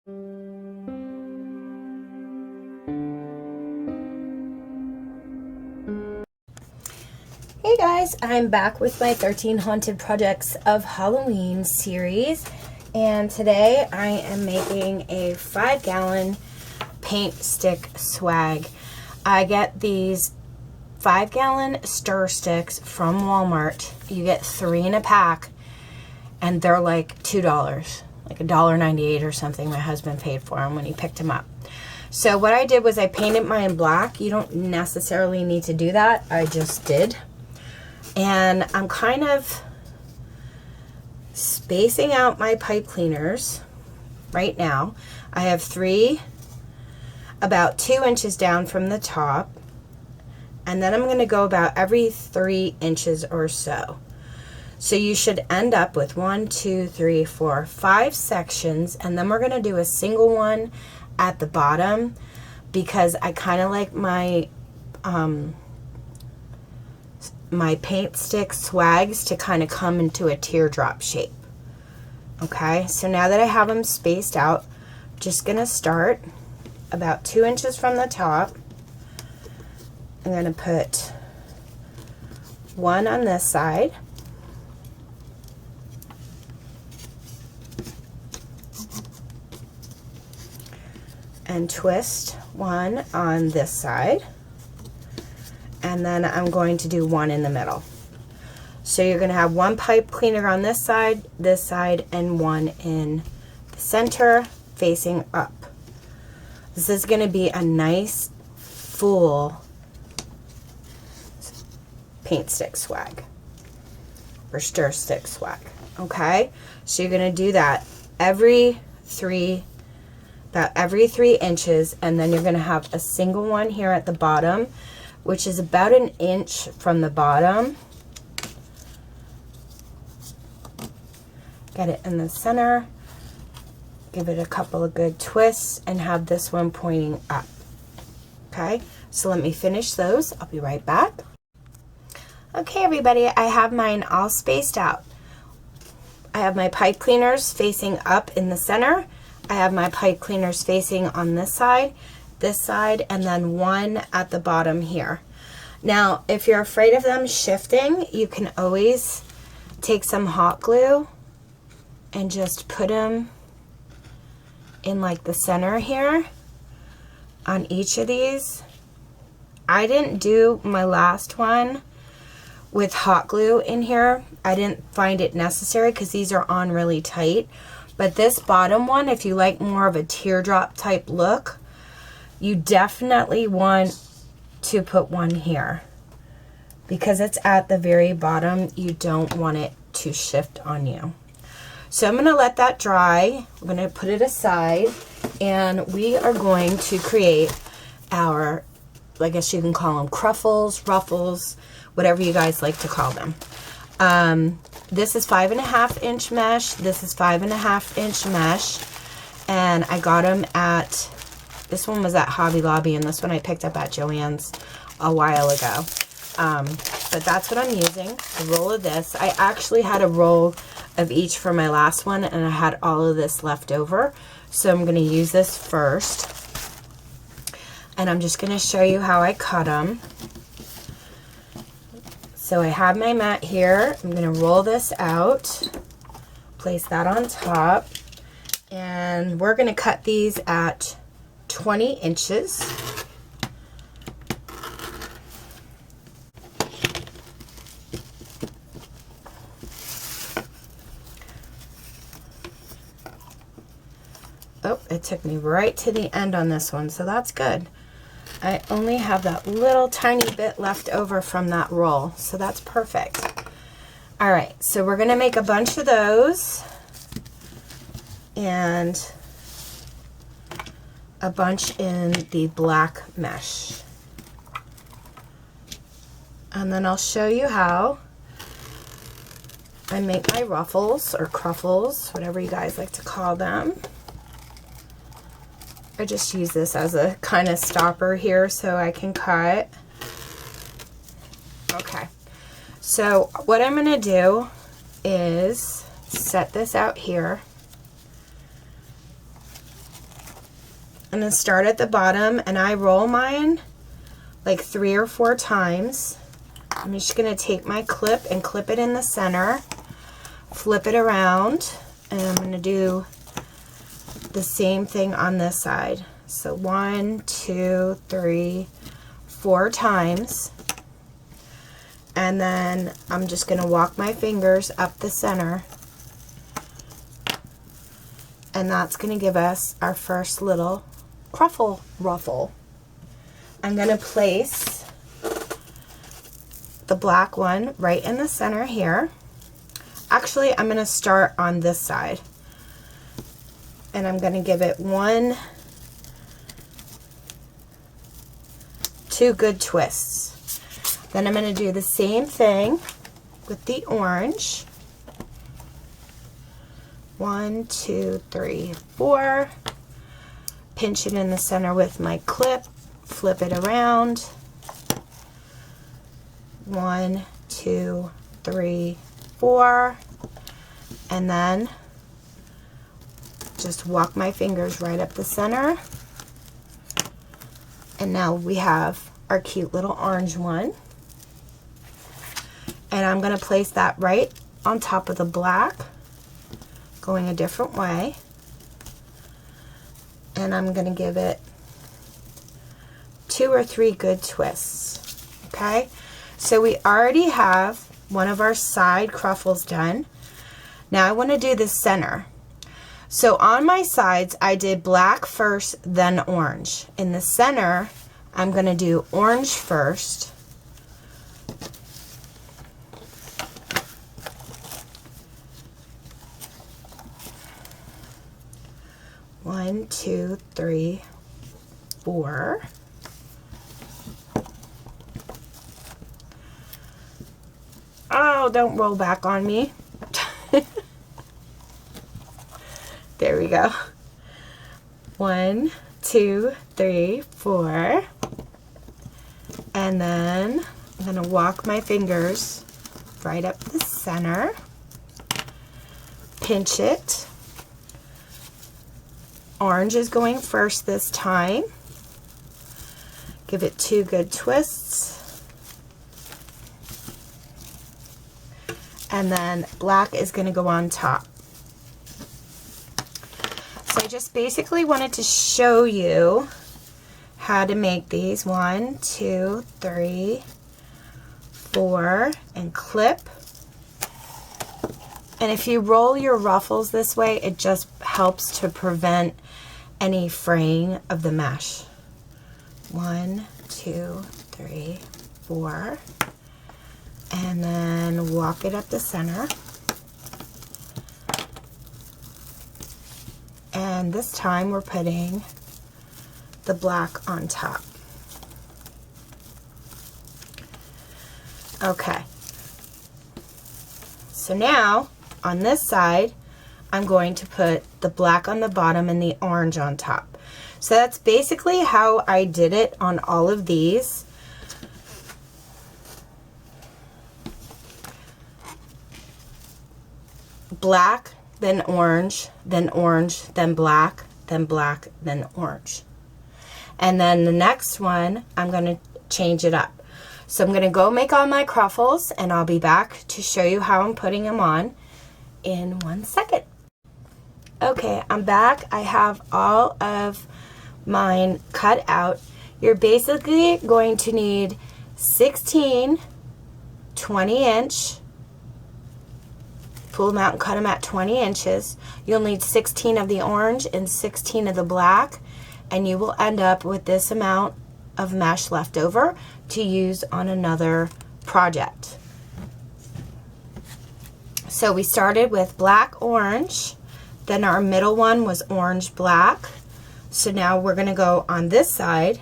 Hey guys, I'm back with my 13 Haunted Projects of Halloween series, and today I am making a 5-gallon paint stick swag. I get these 5-gallon stir sticks from Walmart. You get 3 in a pack, and they're like $2, like $1.98 or something. My husband paid for them when he picked them up. So what I did was I painted mine black. You don't necessarily need to do that. I just did. And I'm kind of spacing out my pipe cleaners right now. I have 3 about 2 inches down from the top, and then I'm going to go about every 3 inches or so. So you should end up with 1, 2, 3, 4, 5 sections, and then we're going to do a single one at the bottom because I kind of like my my paint stick swags to kind of come into a teardrop shape. Okay, so now that I have them spaced out, I'm just gonna start about 2 inches from the top. I'm gonna put 1 on this side, and twist 1 on this side. And then I'm going to do 1 in the middle. So you're going to have 1 pipe cleaner on this side, and 1 in the center facing up. This is going to be a nice full paint stick swag or stir stick swag. Okay, so you're going to do that about every 3 inches, and then you're going to have a single one here at the bottom, which is about 1 inch from the bottom. Get it in the center, give it a couple of good twists, and have this one pointing up. Okay, so let me finish those. I'll be right back. Okay, everybody, I have mine all spaced out. I have my pipe cleaners facing up in the center. I have my pipe cleaners facing on this side, and then 1 at the bottom here. Now, if you're afraid of them shifting, you can always take some hot glue and just put them in like the center here on each of these. I didn't do my last one with hot glue in here. I didn't find it necessary because these are on really tight. But this bottom one, if you like more of a teardrop type look, you definitely want to put 1 here because it's at the very bottom. You don't want it to shift on you. So I'm going to let that dry. I'm going to put it aside, and we are going to create our, I guess you can call them cruffles, ruffles, whatever you guys like to call them. This is 5.5 inch mesh. This is 5.5 inch mesh, and I got them at, this one was at Hobby Lobby, and this one I picked up at Joann's a while ago. But that's what I'm using, a roll of this. I actually had a roll of each for my last one, and I had all of this left over. So I'm going to use this first. And I'm just going to show you how I cut them. So I have my mat here. I'm going to roll this out, place that on top, and we're going to cut these at 20 inches. Oh, it took me right to the end on this one, so that's good. I only have that little tiny bit left over from that roll, so that's perfect. All right, so we're going to make a bunch of those and a bunch in the black mesh. And then I'll show you how I make my ruffles or cruffles, whatever you guys like to call them. I just use this as a kind of stopper here so I can cut. Okay, so what I'm going to do is set this out here. I'm going to start at the bottom, and I roll mine like 3 or 4 times. I'm just going to take my clip and clip it in the center, flip it around, and I'm going to do the same thing on this side. So 1, 2, 3, 4 times. And then I'm just going to walk my fingers up the center. And that's going to give us our first little ruffle. I'm going to place the black one right in the center here. Actually, I'm going to start on this side. And I'm going to give it 2 good twists. Then I'm going to do the same thing with the orange. 1, 2, 3, 4. Pinch it in the center with my clip. Flip it around. 1, 2, 3, 4. And then just walk my fingers right up the center. And now we have our cute little orange one. And I'm going to place that right on top of the black, going a different way. And I'm going to give it 2 or 3 good twists. Okay? So we already have one of our side ruffles done. Now I want to do the center. So on my sides, I did black first, then orange. In the center, I'm going to do orange first. One, 2, 3, 4. Oh, don't roll back on me. There we go. 1, 2, 3, 4. And then I'm going to walk my fingers right up the center. Pinch it. Orange is going first this time. Give it 2 good twists. And then black is going to go on top. So I just basically wanted to show you how to make these. 1, 2, 3, 4, and clip. And if you roll your ruffles this way, it just helps to prevent any fraying of the mesh. 1, 2, 3, 4. And then walk it up the center. And this time we're putting the black on top. Okay. So now on this side, I'm going to put the black on the bottom and the orange on top. So that's basically how I did it on all of these. Black, then orange, then orange, then black, then black, then orange. And then the next one, I'm going to change it up. So I'm going to go make all my ruffles, and I'll be back to show you how I'm putting them on in 1 second. Okay, I'm back. I have all of mine cut out. You're basically going to need 16 20-inch. Pull them out and cut them at 20 inches. You'll need 16 of the orange and 16 of the black, and you will end up with this amount of mesh left over to use on another project. So we started with black orange, then our middle one was orange black. So now we're going to go on this side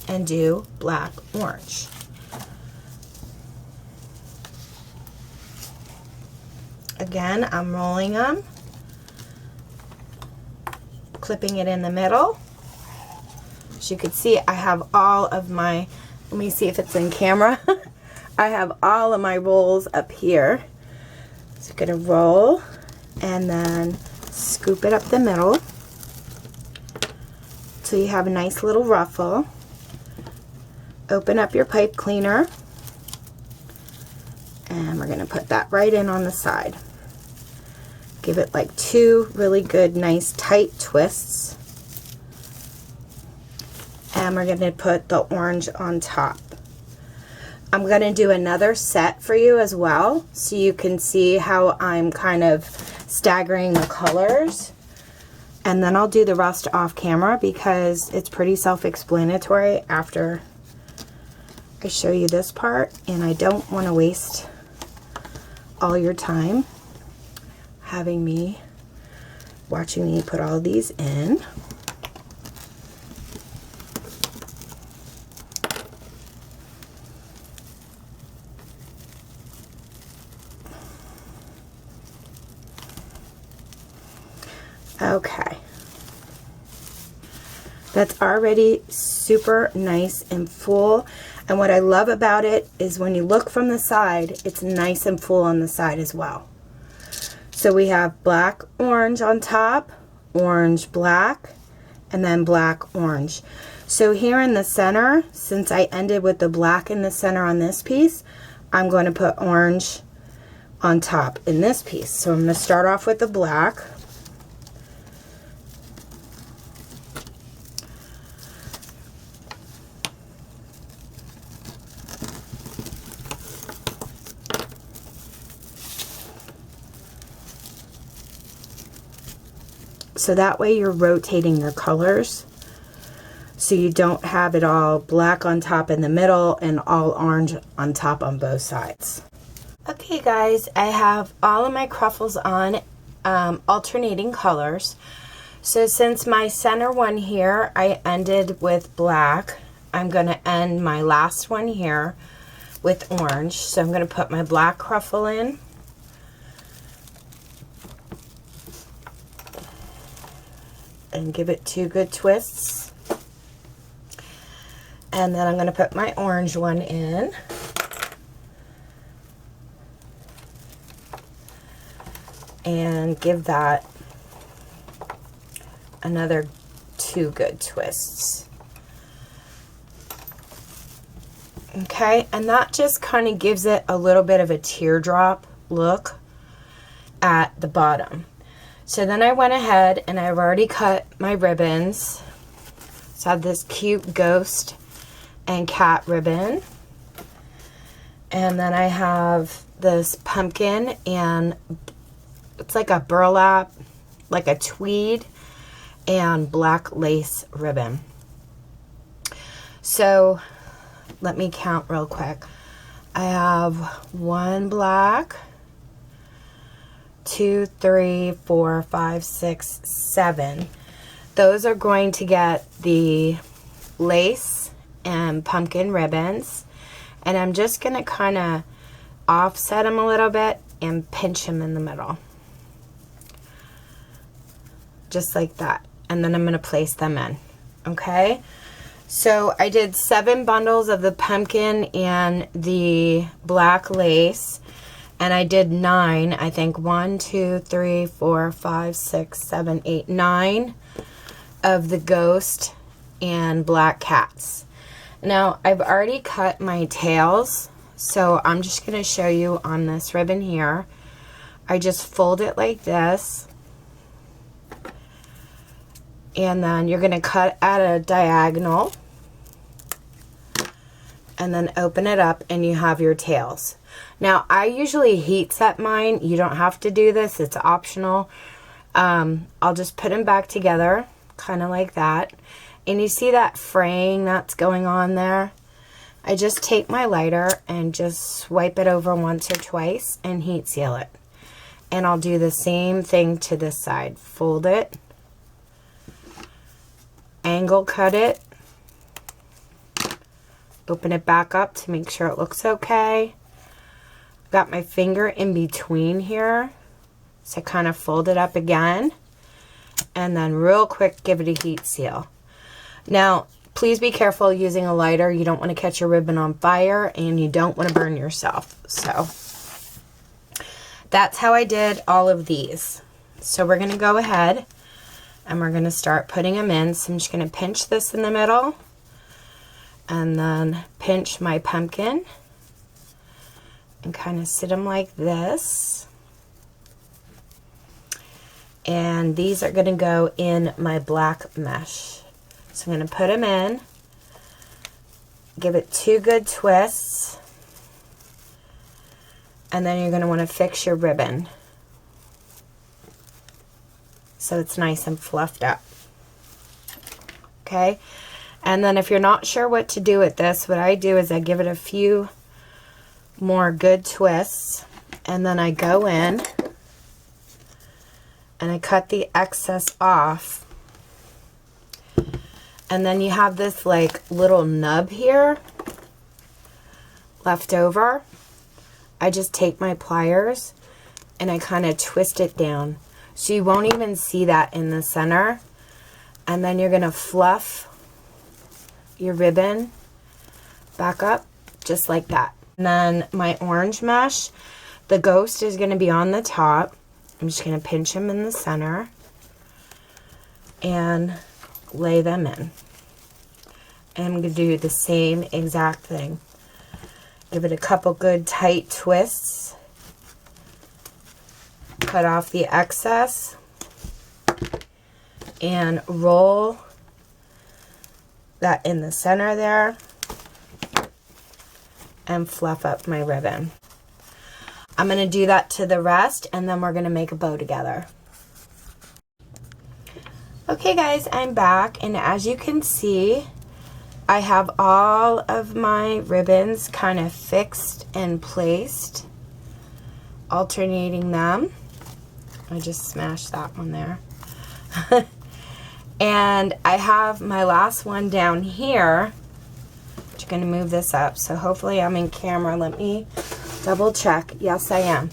and do black orange. Again, I'm rolling them, clipping it in the middle. As you can see, I have all of my, let me see if it's in camera. I have all of my rolls up here. So I'm going to roll and then scoop it up the middle. so you have a nice little ruffle. Open up your pipe cleaner, and we're going to put that right in on the side. Give it like 2 really good, nice, tight twists. And we're going to put the orange on top. I'm going to do another set for you as well, so you can see how I'm kind of staggering the colors. And then I'll do the rest off camera because it's pretty self-explanatory after I show you this part, and I don't want to waste all your time watching me put all these in. Okay, that's already super nice and full, and what I love about it is when you look from the side, it's nice and full on the side as well. So we have black orange on top, orange black, and then black orange. So here in the center, since I ended with the black in the center on this piece, I'm going to put orange on top in this piece. So I'm going to start off with the black. So that way you're rotating your colors, so you don't have it all black on top in the middle and all orange on top on both sides. Okay guys, I have all of my ruffles on alternating colors. So since my center one here I ended with black, I'm going to end my last one here with orange. So I'm going to put my black ruffle in. And give it 2 good twists. And then I'm going to put my orange one in. And give that another 2 good twists. Okay, and that just kind of gives it a little bit of a teardrop look at the bottom. So then I went ahead and I've already cut my ribbons. So I have this cute ghost and cat ribbon. And then I have this pumpkin, and it's like a burlap, like a tweed and black lace ribbon. So let me count real quick. I have 1 black, 2, 3, 4, 5, 6, 7. Those are going to get the lace and pumpkin ribbons, and I'm just going to kind of offset them a little bit and pinch them in the middle. Just like that. And then I'm going to place them in. Okay? So I did 7 bundles of the pumpkin and the black lace. And I did 9, I think 1, 2, 3, 4, 5, 6, 7, 8, 9 of the ghost and black cats. Now I've already cut my tails, so I'm just going to show you on this ribbon here. I just fold it like this, and then you're going to cut at a diagonal, and then open it up and you have your tails. Now, I usually heat set mine. You don't have to do this. It's optional. I'll just put them back together, kind of like that. And you see that fraying that's going on there? I just take my lighter and just swipe it over once or twice and heat seal it. And I'll do the same thing to this side. Fold it, angle cut it, open it back up to make sure it looks okay. Got my finger in between here, so kind of fold it up again, and then real quick give it a heat seal. Now please be careful using a lighter. You don't want to catch your ribbon on fire, and you don't want to burn yourself. So that's how I did all of these. So we're going to go ahead And we're going to start putting them in. So I'm just going to pinch this in the middle and then pinch my pumpkin and kind of sit them like this. And these are going to go in my black mesh. So I'm going to put them in, give it 2 good twists, and then you're going to want to fix your ribbon so it's nice and fluffed up. Okay, and then if you're not sure what to do with this, what I do is I give it a few more good twists, and then I go in and I cut the excess off. And then you have this like little nub here left over. I just take my pliers and I kind of twist it down. So you won't even see that in the center. And then you're going to fluff your ribbon back up just like that. And then my orange mesh, the ghost is going to be on the top. I'm just going to pinch them in the center and lay them in. And I'm going to do the same exact thing. Give it a couple good tight twists. Cut off the excess. And roll that in the center there. And fluff up my ribbon. I'm going to do that to the rest, and then we're going to make a bow together. Okay guys, I'm back, and as you can see, I have all of my ribbons kind of fixed and placed, alternating them. I just smashed that one there. And I have my last one down here. I'm just going to move this up, so hopefully I'm in camera. Let me double check. Yes, I am.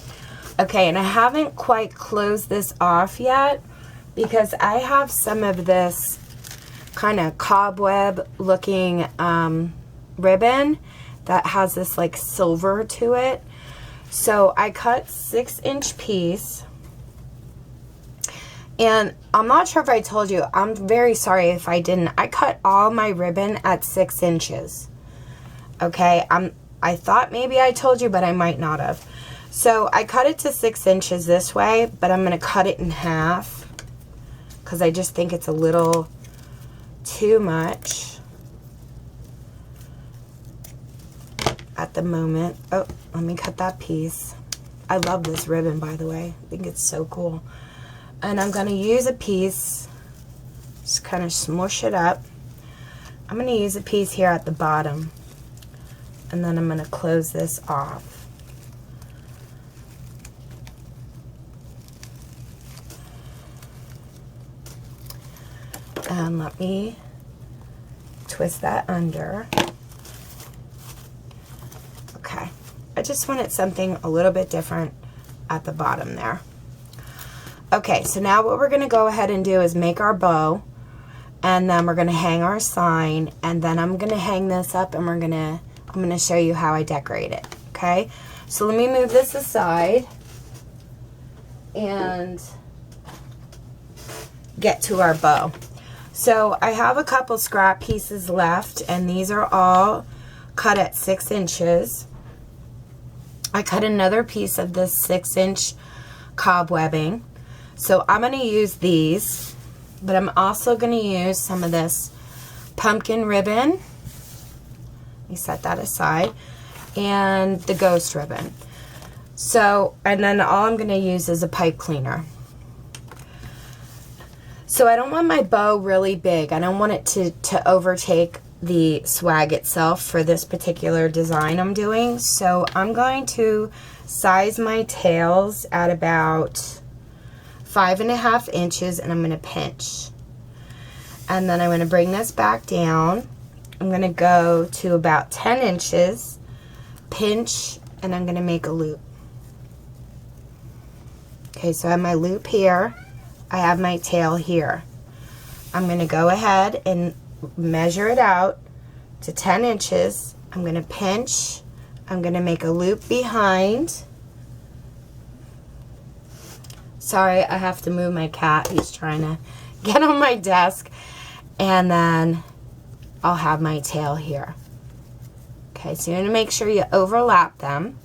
Okay, and I haven't quite closed this off yet because I have some of this kind of cobweb looking ribbon that has this like silver to it. So I cut 6-inch piece, and I'm not sure if I told you, I'm very sorry if I didn't. I cut all my ribbon at 6 inches. Okay, I thought maybe I told you, but I might not have. So I cut it to 6 inches this way, but I'm going to cut it in half because I just think it's a little too much at the moment. Oh, let me cut that piece. I love this ribbon, by the way. I think it's so cool. And I'm going to use a piece, just kind of smush it up. I'm going to use a piece here at the bottom. And then I'm going to close this off. And let me twist that under. Okay. I just wanted something a little bit different at the bottom there. Okay, so now what we're going to go ahead and do is make our bow. And then we're going to hang our sign. And then I'm going to hang this up, and I'm going to show you how I decorate it, okay? So let me move this aside and get to our bow. So I have a couple scrap pieces left, and these are all cut at 6 inches. I cut another piece of this 6-inch cobwebbing. So I'm going to use these, but I'm also going to use some of this pumpkin ribbon. Let me set that aside. And the ghost ribbon. So, and then all I'm going to use is a pipe cleaner. So I don't want my bow really big. I don't want it to overtake the swag itself for this particular design I'm doing. So I'm going to size my tails at about 5.5 inches, and I'm going to pinch. And then I'm going to bring this back down. I'm going to go to about 10 inches, pinch, and I'm going to make a loop. Okay, so I have my loop here. I have my tail here. I'm going to go ahead and measure it out to 10 inches. I'm going to pinch. I'm going to make a loop behind. Sorry, I have to move my cat. He's trying to get on my desk. And then I'll have my tail here. Okay, so you're going to make sure you overlap them.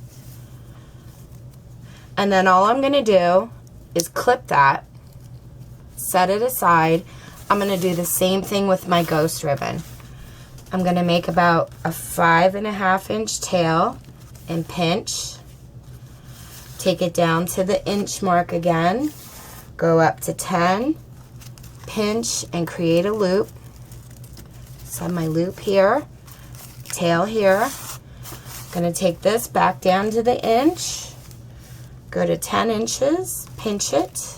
And then all I'm going to do is clip that, set it aside. I'm going to do the same thing with my ghost ribbon. I'm going to make about a 5.5 inch tail and pinch. Take it down to the inch mark again. Go up to 10. Pinch and create a loop. So my loop here. Tail here. I'm going to take this back down to the inch. Go to 10 inches. Pinch it.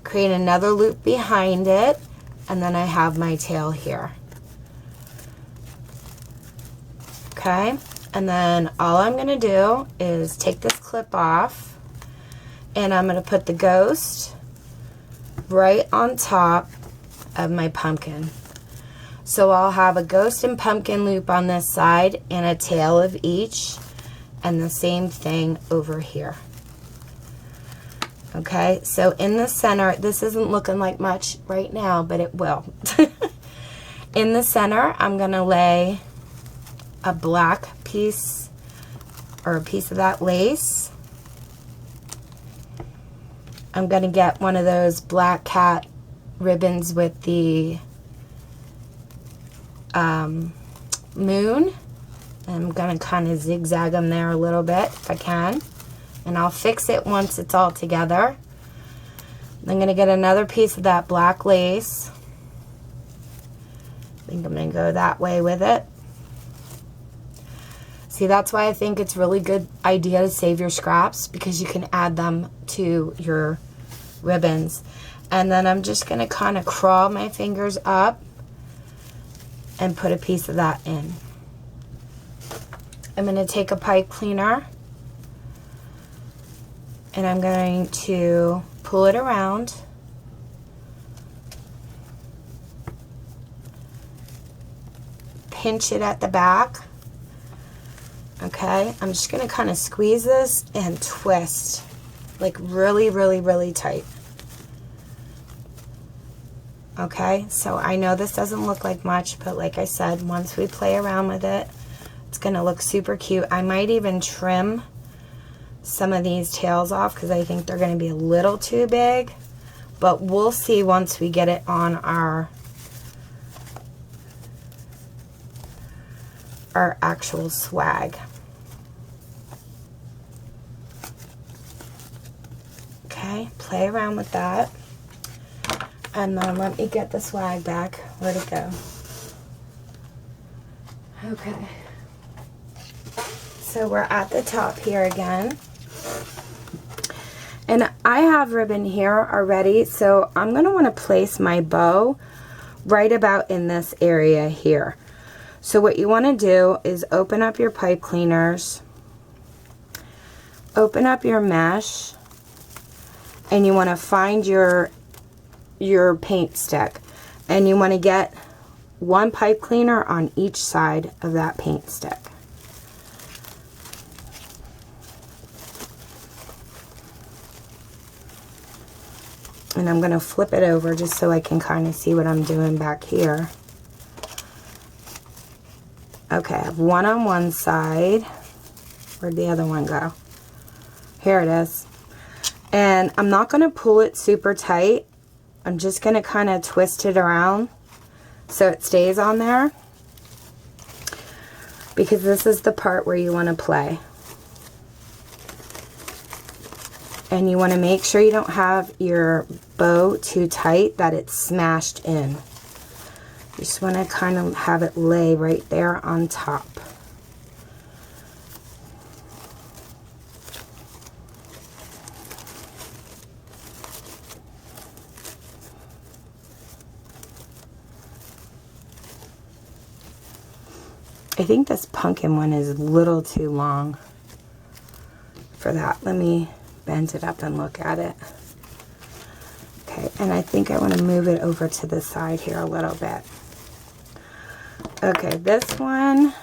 Create another loop behind it. And then I have my tail here. Okay, and then all I'm going to do is take this clip off, and I'm going to put the ghost right on top of my pumpkin. So I'll have a ghost and pumpkin loop on this side and a tail of each, and the same thing over here. Okay, so in the center, this isn't looking like much right now, but it will. In the center, I'm going to lay a black piece or a piece of that lace. I'm going to get one of those black cat ribbons with the moon. I'm going to kind of zigzag them there a little bit if I can. And I'll fix it once it's all together. I'm going to get another piece of that black lace. I think I'm going to go that way with it. See, that's why I think it's a really good idea to save your scraps, because you can add them to your ribbons. And then I'm just going to kind of crawl my fingers up and put a piece of that in. I'm going to take a pipe cleaner and I'm going to pull it around. Pinch it at the back. Okay, I'm just going to kind of squeeze this and twist, like really, really, really tight. Okay, so I know this doesn't look like much, but like I said, once we play around with it, it's going to look super cute. I might even trim some of these tails off because I think they're going to be a little too big, but we'll see once we get it on our actual swag. Okay, play around with that. And then let me get the swag back. Where'd it go? Okay. So we're at the top here again. And I have ribbon here already, so I'm going to want to place my bow right about in this area here. So what you want to do is open up your pipe cleaners, open up your mesh, and you want to find your paint stick. And you want to get one pipe cleaner on each side of that paint stick. And I'm going to flip it over just so I can kind of see what I'm doing back here. Okay, I have one on one side. Where'd the other one go? Here it is. And I'm not going to pull it super tight. I'm just going to kind of twist it around so it stays on there, because this is the part where you want to play. And you want to make sure you don't have your bow too tight that it's smashed in. You just want to kind of have it lay right there on top. I think this pumpkin one is a little too long for that. Let me bend it up and look at it. Okay, and I think I want to move it over to the side here a little bit. Okay, this one,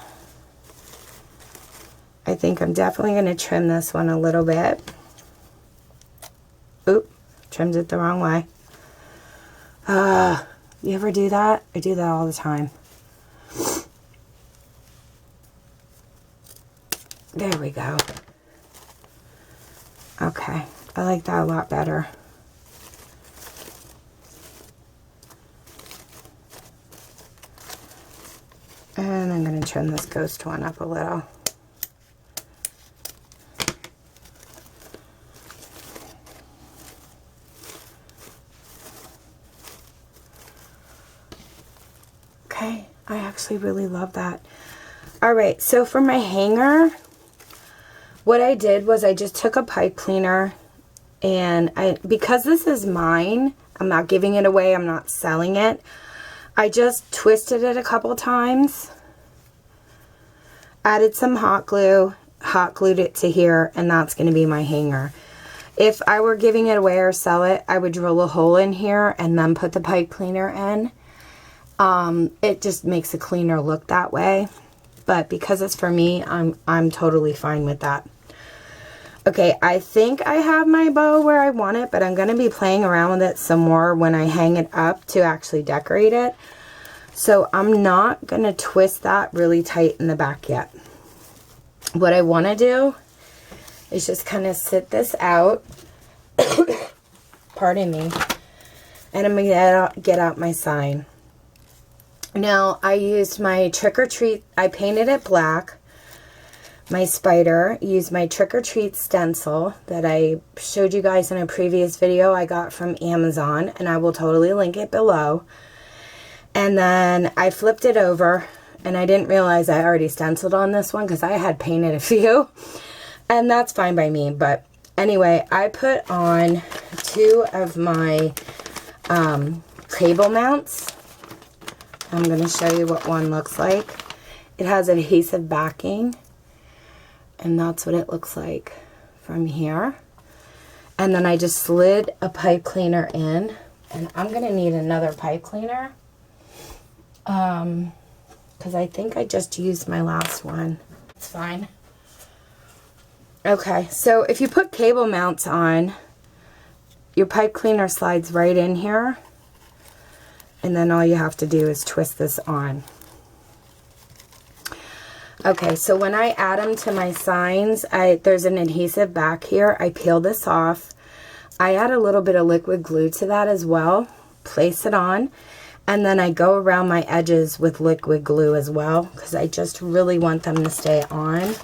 I think I'm definitely going to trim this one a little bit. Oop, trimmed it the wrong way. You ever do that? I do that all the time. There we go. Okay, I like that a lot better. And I'm going to trim this ghost one up a little. Okay, I actually really love that. Alright, so for my hanger, what I did was I just took a pipe cleaner and because this is mine, I'm not giving it away, I'm not selling it. I just twisted it a couple times, added some hot glued it to here, and that's going to be my hanger. If I were giving it away or sell it, I would drill a hole in here and then put the pipe cleaner in. It just makes a cleaner look that way. But because it's for me, I'm totally fine with that. Okay, I think I have my bow where I want it, but I'm going to be playing around with it some more when I hang it up to actually decorate it. So I'm not going to twist that really tight in the back yet. What I want to do is just kind of sit this out. Pardon me. And I'm going to get out my sign. Now, I used my Trick or Treat. I painted it black. My spider, used my Trick or Treat stencil that I showed you guys in a previous video I got from Amazon, and I will totally link it below. And then I flipped it over, and I didn't realize I already stenciled on this one because I had painted a few, and that's fine by me. But anyway, I put on 2 of my cable mounts. I'm going to show you what one looks like. It has adhesive backing. And that's what it looks like from here. And then I just slid a pipe cleaner in. And I'm going to need another pipe cleaner. Because I think I just used my last one. It's fine. Okay, so if you put cable mounts on, your pipe cleaner slides right in here. And then all you have to do is twist this on. Okay, so when I add them to my signs, there's an adhesive back here. I peel this off. I add a little bit of liquid glue to that as well. Place it on. And then I go around my edges with liquid glue as well, because I just really want them to stay on.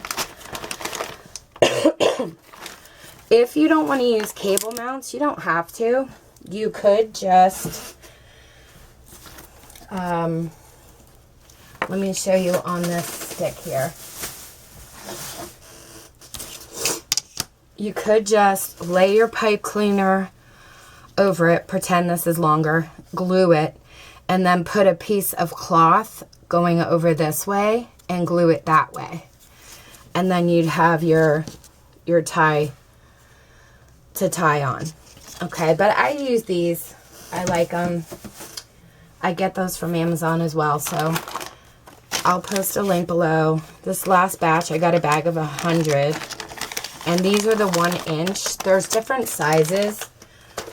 If you don't want to use cable mounts, you don't have to. You could just... let me show you on this stick here. You could just lay your pipe cleaner over it, pretend this is longer, glue it, and then put a piece of cloth going over this way and glue it that way. And then you'd have your tie to tie on. Okay, but I use these. I like them. I get those from Amazon as well, so I'll post a link below. This last batch, I got a bag of 100, and these are the 1 inch. There's different sizes,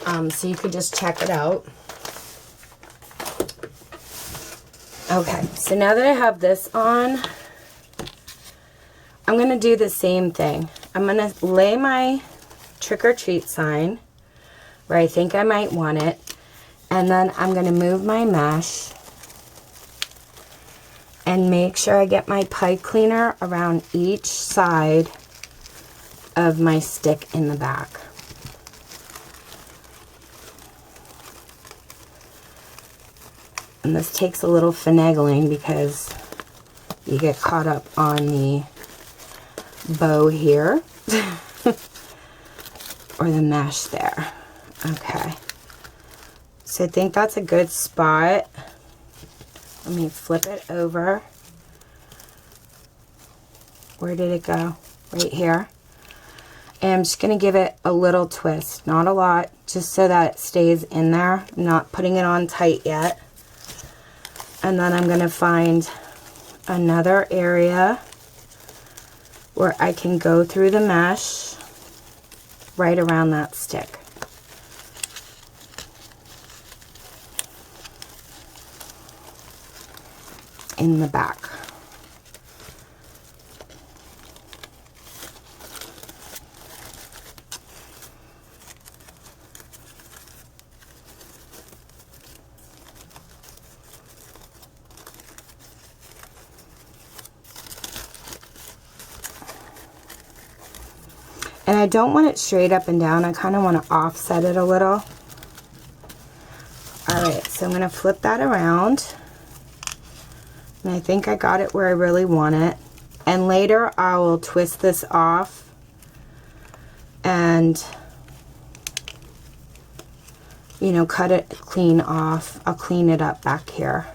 so you could just check it out. Okay, so now that I have this on, I'm going to do the same thing. I'm going to lay my Trick or Treat sign where I think I might want it. And then I'm going to move my mesh and make sure I get my pipe cleaner around each side of my stick in the back. And this takes a little finagling because you get caught up on the bow here or the mesh there. Okay. So I think that's a good spot. Let me flip it over. Where did it go? Right here. And I'm just going to give it a little twist. Not a lot, just so that it stays in there. I'm not putting it on tight yet. And then I'm going to find another area where I can go through the mesh right around that stick. in the back. And I don't want it straight up and down. I kind of want to offset it a little. Alright, so I'm going to flip that around. And I think I got it where I really want it. And later I will twist this off and, you know, cut it clean off. I'll clean it up back here.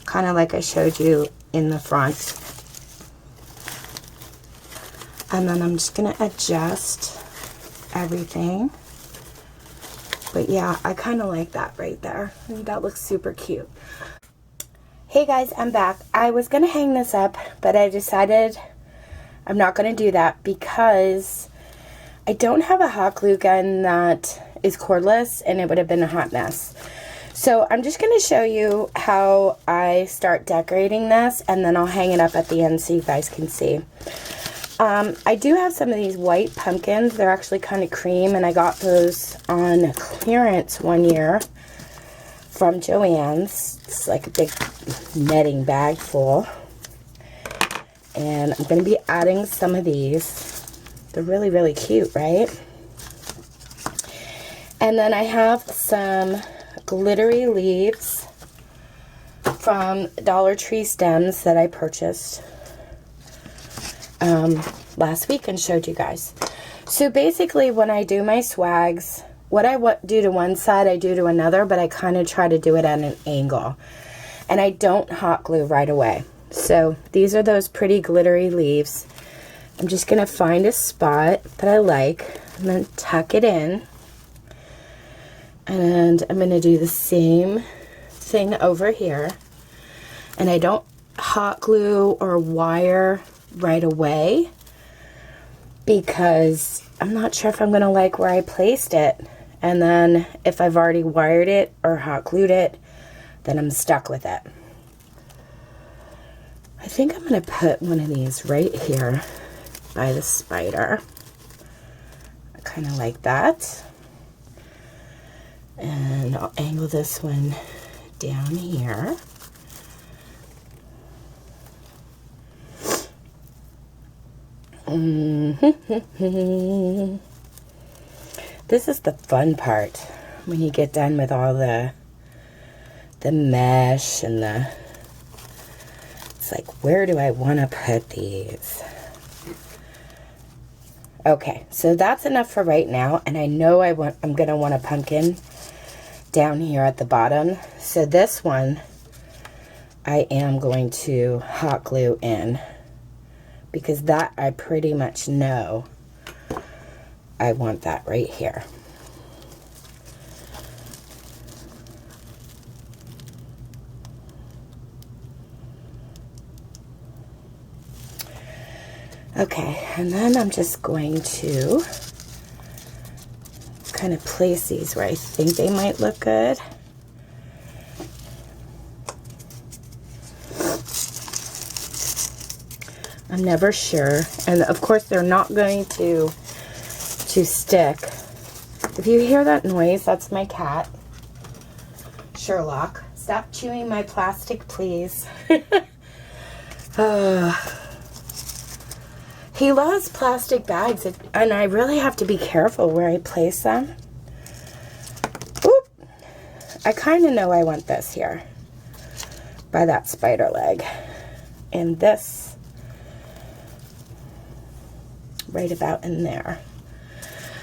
Kind of like I showed you in the front. And then I'm just going to adjust everything. But yeah, I kind of like that right there. I think that looks super cute. Hey guys, I'm back. I was going to hang this up, but I decided I'm not going to do that because I don't have a hot glue gun that is cordless and it would have been a hot mess. So I'm just going to show you how I start decorating this, and then I'll hang it up at the end so you guys can see. I do have some of these white pumpkins. They're actually kind of cream, and I got those on clearance one year from Joann's. It's like a big netting bag full. And I'm going to be adding some of these. They're really, really cute, right? And then I have some glittery leaves from Dollar Tree stems that I purchased last week and showed you guys. So basically when I do my swags, what I do to one side I do to another, but I kind of try to do it at an angle, and I don't hot glue right away. So these are those pretty glittery leaves. I'm just gonna find a spot that I like and then tuck it in, and I'm gonna do the same thing over here. And I don't hot glue or wire right away because I'm not sure if I'm gonna like where I placed it, and then if I've already wired it or hot glued it, then I'm stuck with it. I think I'm gonna put one of these right here by the spider. I kind of like that, and I'll angle this one down here. This is the fun part when you get done with all the mesh and it's like, where do I want to put these? Okay, so that's enough for right now, and I know I'm gonna want a pumpkin down here at the bottom. So this one I am going to hot glue in, because that I pretty much know I want that right here. Okay, and then I'm just going to kind of place these where I think they might look good. I'm never sure, and of course they're not going to stick. If you hear that noise, that's my cat, Sherlock. Stop chewing my plastic, please. He loves plastic bags, and I really have to be careful where I place them. Oop! I kind of know I want this here by that spider leg, and this right about in there.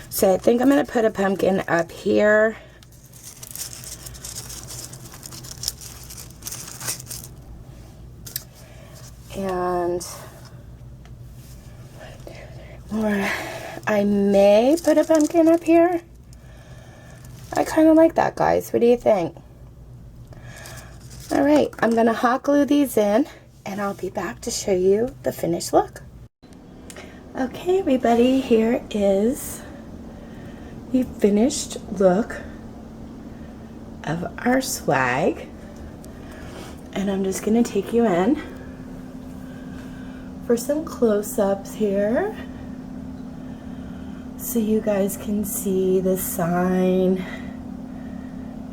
So I think I'm going to put a pumpkin up here. And or I may put a pumpkin up here. I kind of like that, guys. What do you think? All right, I'm going to hot glue these in, and I'll be back to show you the finished look. Okay, everybody, here is the finished look of our swag. And I'm just gonna take you in for some close-ups here so you guys can see the sign,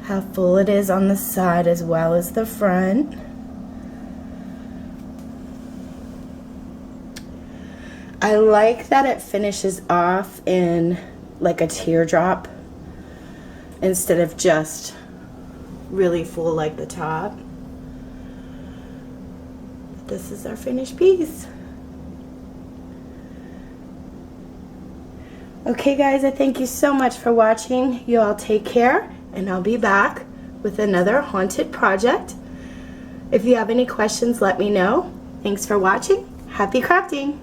how full it is on the side as well as the front. I like that it finishes off in like a teardrop instead of just really full like the top. This is our finished piece. Okay guys, I thank you so much for watching. You all take care, and I'll be back with another haunted project. If you have any questions, let me know. Thanks for watching. Happy crafting!